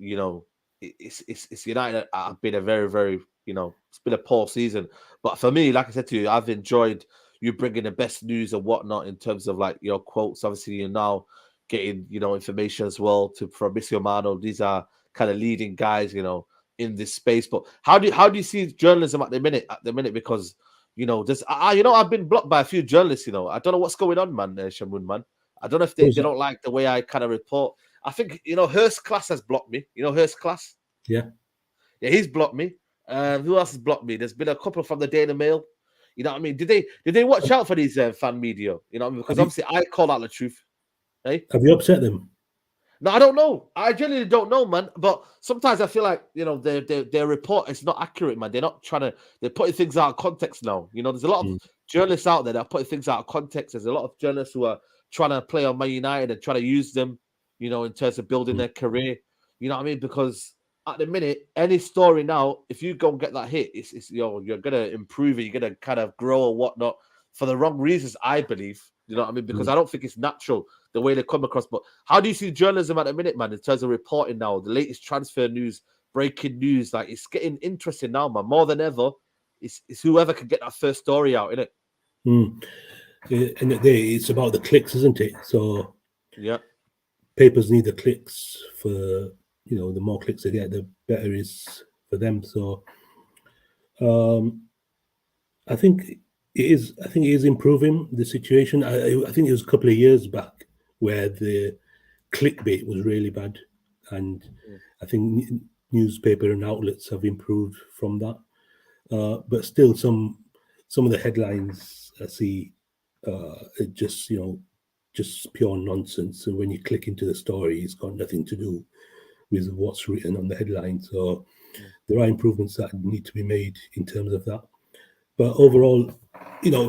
it's United have been a very, very, it's been a poor season. But for me, like I said to you, I've enjoyed you bringing the best news and whatnot in terms of like your quotes. Obviously, you're now getting, information as well from Mr. Romano. These are kind of leading guys, in this space. But how do you see journalism at the minute? Because there's I've been blocked by a few journalists. I don't know what's going on, man. Shamoon, man. I don't know if they don't like the way I kind of report. I think Hurst Class has blocked me. Hurst Class.
Yeah.
Yeah, he's blocked me. Who else has blocked me? There's been a couple from the Daily Mail. You know what I mean? Did they watch out for these fan media? You know what I mean? Because obviously I call out the truth. Hey?
Have you upset them?
No, I don't know. I genuinely don't know, man. But sometimes I feel like their report is not accurate, man. They're not they're putting things out of context now. There's a lot of journalists out there that are putting things out of context. There's a lot of journalists who are trying to play on Man United and trying to use them, in terms of building their career. You know what I mean? Because at the minute, any story now, if you go and get that hit, you're gonna improve it, you're gonna kind of grow or whatnot for the wrong reasons, I believe. You know what I mean? Because I don't think it's natural the way they come across. But how do you see journalism at the minute, man, in terms of reporting now, the latest transfer news, breaking news? Like, it's getting interesting now, man. More than ever, it's whoever can get that first story out, innit?
And it's about the clicks, isn't it? So
yeah,
papers need the clicks for, the more clicks they get, the better it is for them. So I think it is improving the situation. I think it was a couple of years back where the clickbait was really bad, and I think newspaper and outlets have improved from that. But still, some of the headlines I see are just pure nonsense. And when you click into the story, it's got nothing to do with what's written on the headline. So there are improvements that need to be made in terms of that. But overall,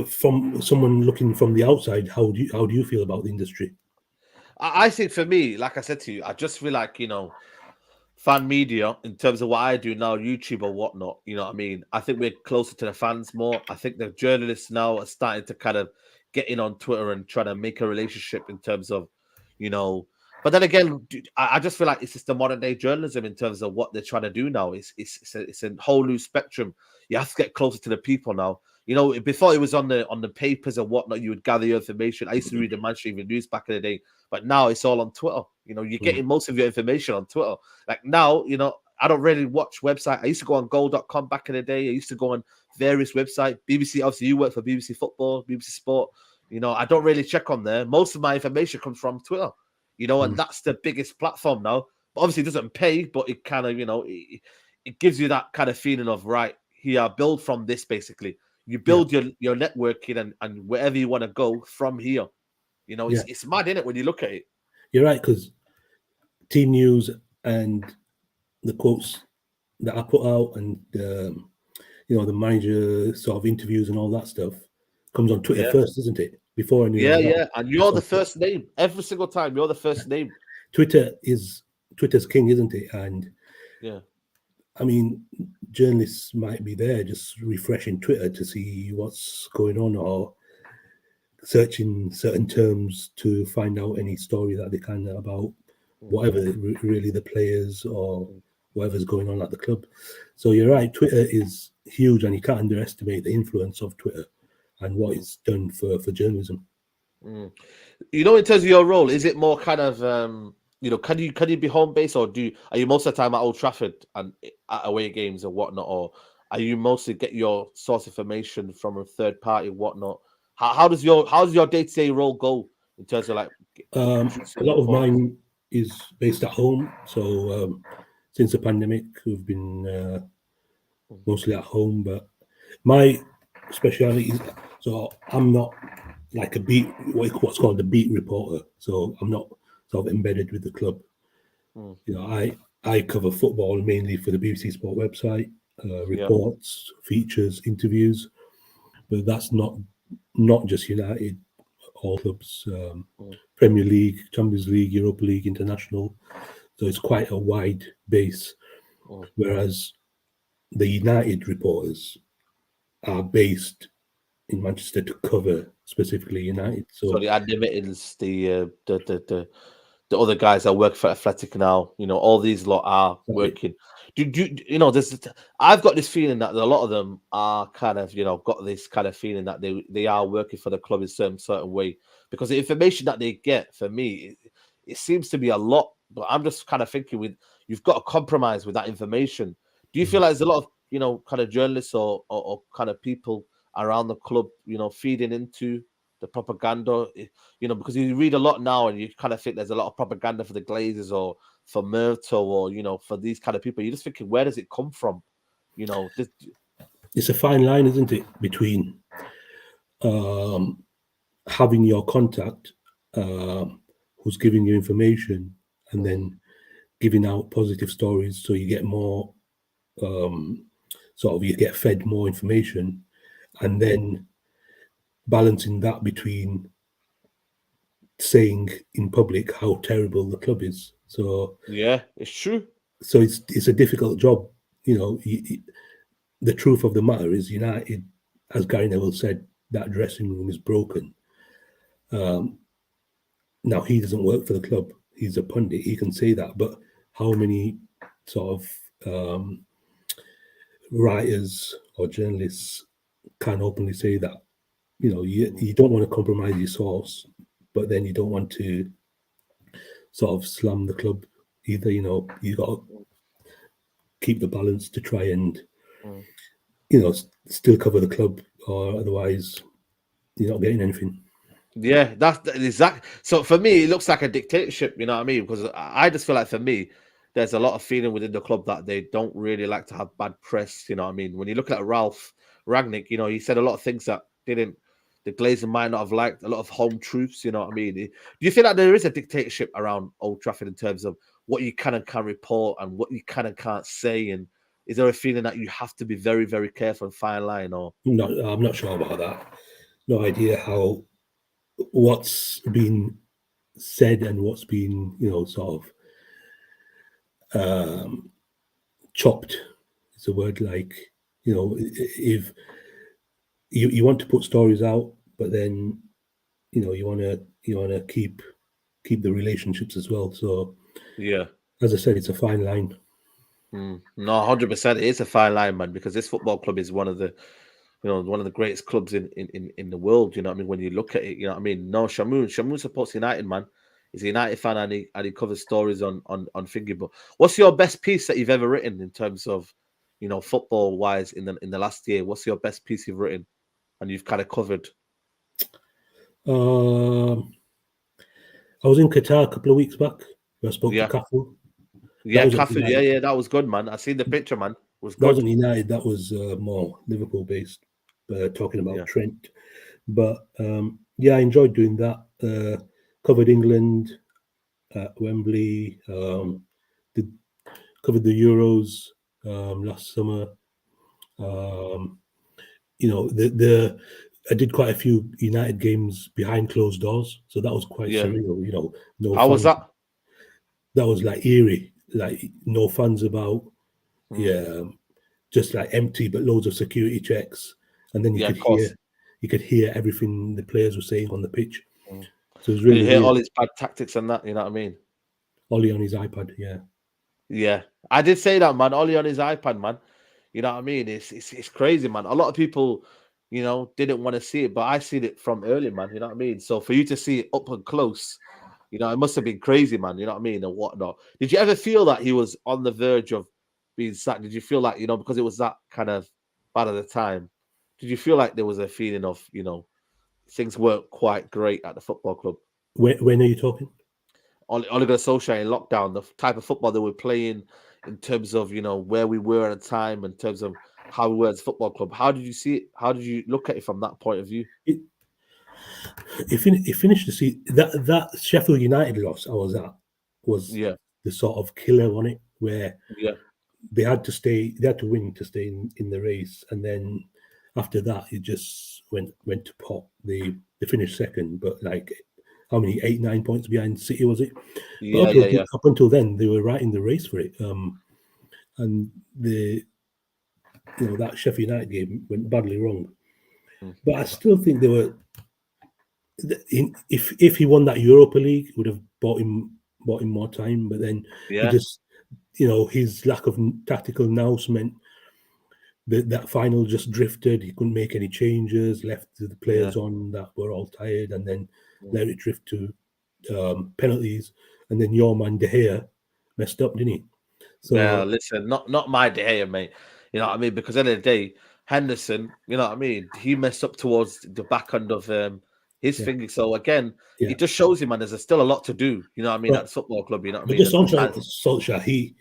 from someone looking from the outside, how do you feel about the industry?
I think for me, like I said to you, I just feel like fan media in terms of what I do now, YouTube or whatnot. You know what I mean? I think we're closer to the fans more. I think the journalists now are starting to kind of get in on Twitter and try to make a relationship in terms of, But then again, I just feel like it's just the modern day journalism in terms of what they're trying to do now. It's a whole new spectrum. You have to get closer to the people now. Before it was on the papers and whatnot, you would gather your information. I used to read the Manchester Evening News back in the day, but now it's all on Twitter. You're getting most of your information on Twitter. Like now, I don't really watch website. I used to go on goal.com back in the day. I used to go on various websites. BBC, obviously you work for BBC Football, BBC Sport. I don't really check on there. Most of my information comes from Twitter. And that's the biggest platform now. But obviously it doesn't pay, but it kind of, it gives you that kind of feeling of, right, here, build from this, basically. You build your networking and wherever you want to go from here. It's mad, isn't it, when you look at it?
You're right, because team news and the quotes that I put out and, the manager sort of interviews and all that stuff comes on Twitter first, isn't it? Before anyone else.
And you're the first name. Every single time, you're the first name.
Twitter's king, isn't it? And I mean, journalists might be there just refreshing Twitter to see what's going on or searching certain terms to find out any story that they can about whatever really the players or whatever's going on at the club. So you're right, Twitter is huge, and you can't underestimate the influence of Twitter and what it's done for journalism.
In terms of your role, is it more kind of can you be home based, or are you most of the time at Old Trafford and at away games or whatnot, or are you mostly get your source information from a third party whatnot? How's your day-to-day role go in terms of like
a lot of mine is based at home. So since the pandemic, we've been mostly at home, but my speciality is, so I'm not like a beat, what's called a beat reporter. So I'm not sort of embedded with the club. I cover football mainly for the BBC Sport website, reports, features, interviews, but that's not just United, all clubs, Premier League, Champions League, Europa League, International. So it's quite a wide base. Whereas the United reporters are based in Manchester to cover specifically United. So
the Andy Mittens, the other guys that work for Athletic now, all these lot are working. I've got this feeling that a lot of them are kind of, got this kind of feeling that they are working for the club in certain way, because the information that they get, for me, it seems to be a lot. But I'm just kind of thinking, you've got to compromise with that information. Do you feel like there's a lot of, kind of journalists or kind of people around the club, feeding into the propaganda, because you read a lot now and you kind of think there's a lot of propaganda for the Glazers or for Murtough or, for these kind of people. You're just thinking, where does it come from?
It's a fine line, isn't it, between having your contact who's giving you information and then giving out positive stories so you get more you get fed more information, and then balancing that between saying in public how terrible the club is. So
yeah, it's true.
So it's a difficult job. The truth of the matter is United, as Gary Neville said, that dressing room is broken. Now, he doesn't work for the club. He's a pundit. He can say that. But how many sort of writers or journalists can openly say that? You don't want to compromise your source, but then you don't want to sort of slam the club either. You got to keep the balance to try and, still cover the club, or otherwise you're not getting anything.
Yeah, that's exactly. So for me, it looks like a dictatorship. You know what I mean? Because I just feel like for me, there's a lot of feeling within the club that they don't really like to have bad press. You know what I mean? When you look at Ralph Rangnick, he said a lot of things that the Glazers might not have liked. A lot of home truths. You know what I mean? Do you think that there is a dictatorship around Old Trafford in terms of what you can and can't report and what you can and can't say? And is there a feeling that you have to be very, very careful and fine line? Or
no, I'm not sure about that. No idea what's been said and what's been, sort of chopped. It's a word like, if you want to put stories out, but then, you want to keep the relationships as well. So
yeah,
as I said, it's a fine line.
No, 100%. It is a fine line, man, because this football club is one of the greatest clubs in the world. You know what I mean? When you look at it, you know what I mean? No, Shamoon supports United, man. He's a United fan, and he covers stories on Thingy. But what's your best piece that you've ever written in terms of, football wise in the last year? What's your best piece you've written and you've kind of covered?
I was in Qatar a couple of weeks back. I spoke to Kafu.
Yeah, Cafe. Yeah, that was good, man. I seen the picture, man. It was good.
That wasn't United. That was more Liverpool based, talking about Trent. But I enjoyed doing that. Covered England at Wembley. Covered the Euros last summer. I did quite a few United games behind closed doors, so that was quite surreal. No.
How was that?
That was like eerie. Like no fans about. Just like empty, but loads of security checks, and then you could hear everything the players were saying on the pitch. So it was really
you hear all his bad tactics and that. You know what I mean?
Ollie on his iPad,
yeah. I did say that, man. Ollie on his iPad, man. You know what I mean? It's crazy, man. A lot of people, didn't want to see it, but I seen it from early, man. You know what I mean? So for you to see it up and close, it must have been crazy, man. You know what I mean? And whatnot. Did you ever feel that he was on the verge of being sacked? Did you feel like, because it was that kind of bad at the time, did you feel like there was a feeling of, things weren't quite great at the football club?
When are you talking?
Ole Gunnar Solskjaer in lockdown, the type of football they were playing in terms of, where we were at the time, in terms of how we were as a football club. How did you see it? How did you look at it from that point of view?
It finished the season. That Sheffield United loss I was at was the sort of killer on it, where they had to win to stay in the race, and then after that it just went to pot. They finished second, but like how many 8-9 points behind City was it? Up until then they were right in the race for it. And that Sheffield United game went badly wrong. But I still think they were. If he won that Europa League, it would have bought him more time. But then he just, his lack of tactical nous meant that final just drifted. He couldn't make any changes. Left the players on that were all tired, and then let it drift to penalties. And then your man De Gea messed up, didn't he?
So listen, not my De Gea, mate. You know what I mean? Because at the end of the day, Henderson, you know what I mean? He messed up towards the back end of his
Yeah.
thinking. So again,
Yeah.
it just shows you, man, there's still a lot to do. You know what I mean? At the football club, you know what I
But
mean?
just on Solskjaer, he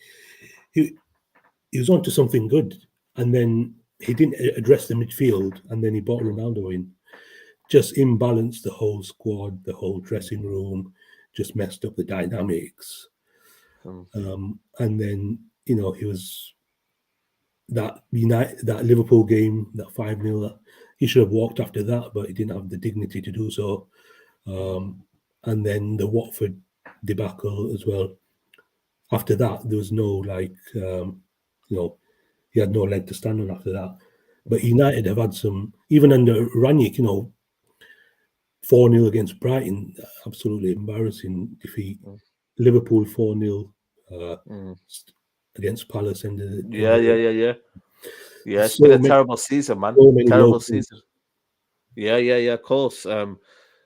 was onto something good, and then he didn't address the midfield, and then he brought Ronaldo in, just imbalanced the whole squad, the whole dressing room, just messed up the dynamics. And then he was that Liverpool game, that 5-0. He should have walked after that, but he didn't have the dignity to do so. And then the Watford debacle as well. After that, there was no he had no leg to stand on after that. But United have had some, even under Rangnick, 4-0 against Brighton, absolutely embarrassing defeat. Liverpool 4-0 against Palace in the
Yeah. It's been
so
a
many,
terrible season, man.
so many
Terrible
low
season. Yeah, of course.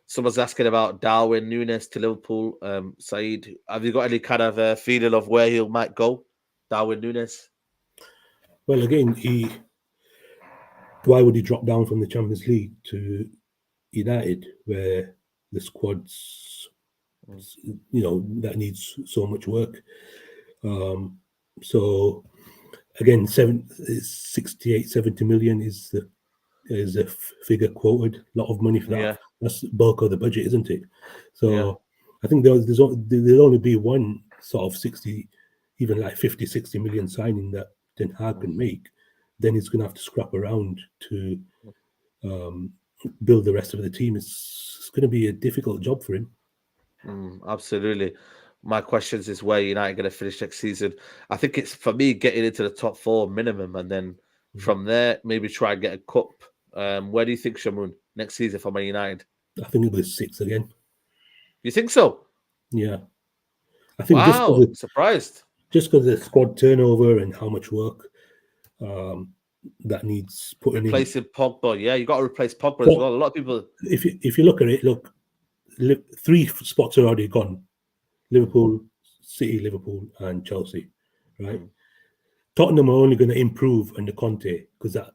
Someone's asking about Darwin Nunez to Liverpool. Saeed, have you got any kind of feeling of where he might go? Darwin Nunez.
Well, again, why would he drop down from the Champions League to United, where the squad's that needs so much work? So again, 68, 70 million is the figure quoted. A lot of money for that.
Yeah.
That's the bulk of the budget, isn't it? So
Yeah.
I think there'll only be one sort of 60, even like 50, 60 million signing that Ten Hag can make. Then he's going to have to scrap around to build the rest of the team. It's going to be a difficult job for him.
Absolutely. My questions is where United going to finish next season. I think it's for me getting into the top 4 minimum, and then from there maybe try and get a cup. Where do you think, Shamoon, next season for Man United?
I think it'll be 6 again.
You think so?
Yeah, I think
wow, surprised.
Just because of the squad turnover and how much work that needs putting
replacing Pogba. Yeah, you got to replace Pogba as well. A lot of people.
If you look at it, 3 spots are already gone: Liverpool, City, Liverpool, and Chelsea. Right? Tottenham are only going to improve under Kante because that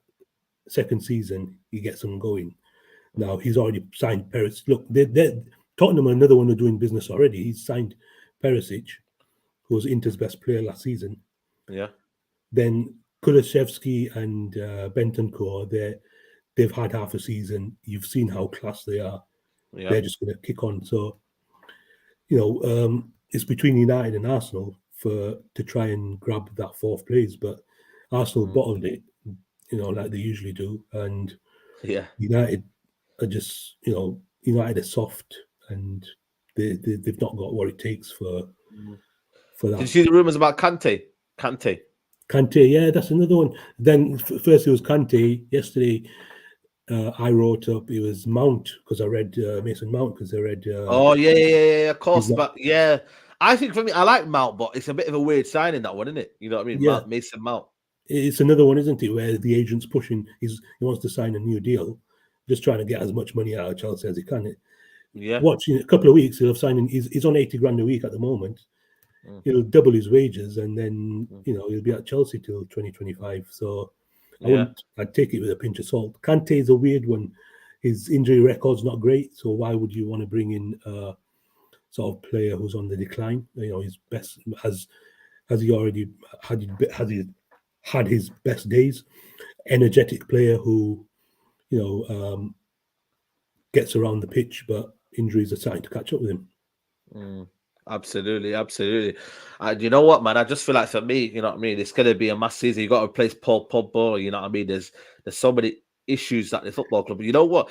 second season he gets them going. Now he's already signed Perisic. Look, Tottenham are another one who are doing business already. He's signed Perisic, who was Inter's best player last season.
Yeah.
Then Kulusevski and Bentancur, they've had half a season. You've seen how class they are. Yeah. They're just going to kick on. So, it's between United and Arsenal to try and grab that 4th place. But Arsenal bottled it, like they usually do. And United are just, United are soft, and they've not got what it takes for that.
Did you see the rumours about Kante?
Kante, yeah, that's another one. Then first it was Kante. Yesterday, I wrote up it was Mount because I read Mason Mount because I read.
Yeah, of course. But yeah, I think for me, I like Mount, but it's a bit of a weird signing, that one, isn't it? You know what I mean? Yeah. Mason Mount.
It's another one, isn't it? Where the agent's pushing. He wants to sign a new deal, just trying to get as much money out of Chelsea as he can.
Yeah.
Watch in a couple of weeks, he'll have signed. He's on 80 grand a week at the moment. He'll double his wages, and then he'll be at Chelsea till 2025. So I'd take it with a pinch of salt. Kante is a weird one. His injury record's not great, so why would you want to bring in a sort of player who's on the decline? His best has he already had his best days? Energetic player who gets around the pitch, but injuries are starting to catch up with him.
Absolutely. You know what, man? I just feel like for me, you know what I mean, it's going to be a mass season. You got to replace Paul Pogba. You know what I mean? There's so many issues at the football club. But you know what?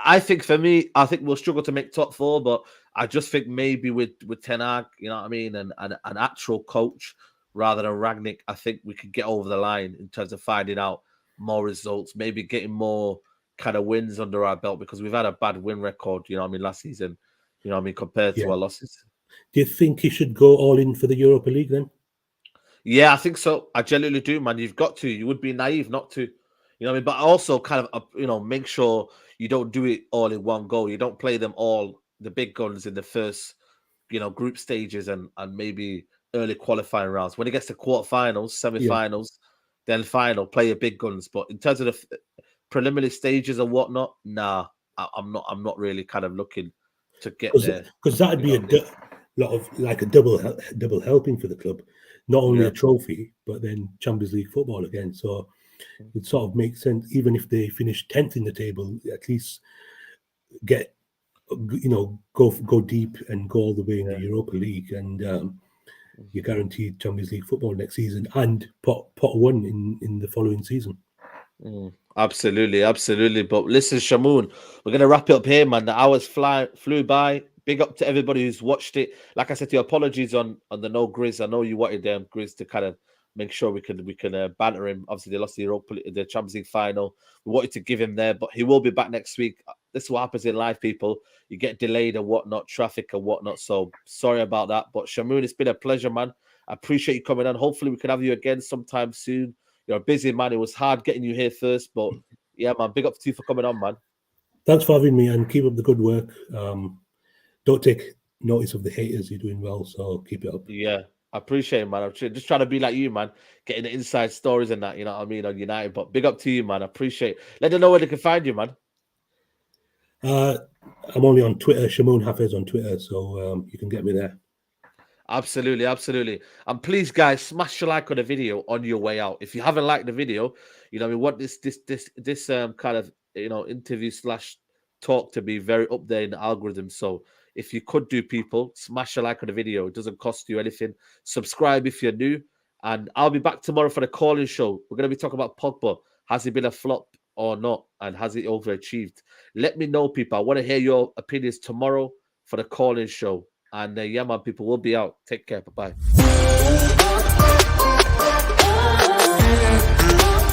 I think for me, I think we'll struggle to make top 4. But I just think maybe with Ten Hag, you know what I mean, and an actual coach rather than Rangnick, I think we could get over the line in terms of finding out more results, maybe getting more kind of wins under our belt, because we've had a bad win record. You know what I mean? Last season, you know what I mean, compared to our losses.
Do you think he should go all in for the Europa League then?
Yeah, I think so. I genuinely do, man. You've got to. You would be naive not to. You know what I mean? But also kind of, make sure you don't do it all in one go. You don't play them all, the big guns, in the first, group stages and maybe early qualifying rounds. When it gets to quarterfinals, semi-finals, then final, play your big guns. But in terms of the preliminary stages and whatnot, nah. I'm not really kind of looking to get there.
Because that'd be lot of like a double helping for the club, not only a trophy but then Champions League football again. So it sort of makes sense. Even if they finish 10th in the table, at least get go deep and go all the way in the Europa League, and you're guaranteed Champions League football next season and pot one in the following season.
Absolutely. But listen, Shamoon, we're gonna wrap it up here, man. The hours flew by. Big up to everybody who's watched it. Like I said, your apologies on the no Grizz. I know you wanted Grizz to kind of make sure we can banter him. Obviously, they lost the Champions League final. We wanted to give him there, but he will be back next week. This is what happens in life, people. You get delayed and whatnot, traffic and whatnot. So sorry about that. But Shamoon, it's been a pleasure, man. I appreciate you coming on. Hopefully, we can have you again sometime soon. You're a busy man. It was hard getting you here first, but yeah, man. Big up to you for coming on, man.
Thanks for having me, and keep up the good work. Don't take notice of the haters. You're doing well, so keep it up.
Yeah, I appreciate it, man. I'm just trying to be like you, man. Getting the inside stories and that, you know what I mean, on United. But big up to you, man. I appreciate it. Let them know where they can find you, man.
I'm only on Twitter, Shamoon Hafez on Twitter, so you can get me there.
Absolutely. And please, guys, smash a like on the video on your way out. If you haven't liked the video, we want this kind of interview / talk to be very up there in the algorithm. So if you could do, people, smash a like on the video. It doesn't cost you anything. Subscribe if you're new. And I'll be back tomorrow for the calling show. We're going to be talking about Pogba. Has he been a flop or not? And has he overachieved? Let me know, people. I want to hear your opinions tomorrow for the calling show. And yeah, man, people will be out. Take care. Bye-bye.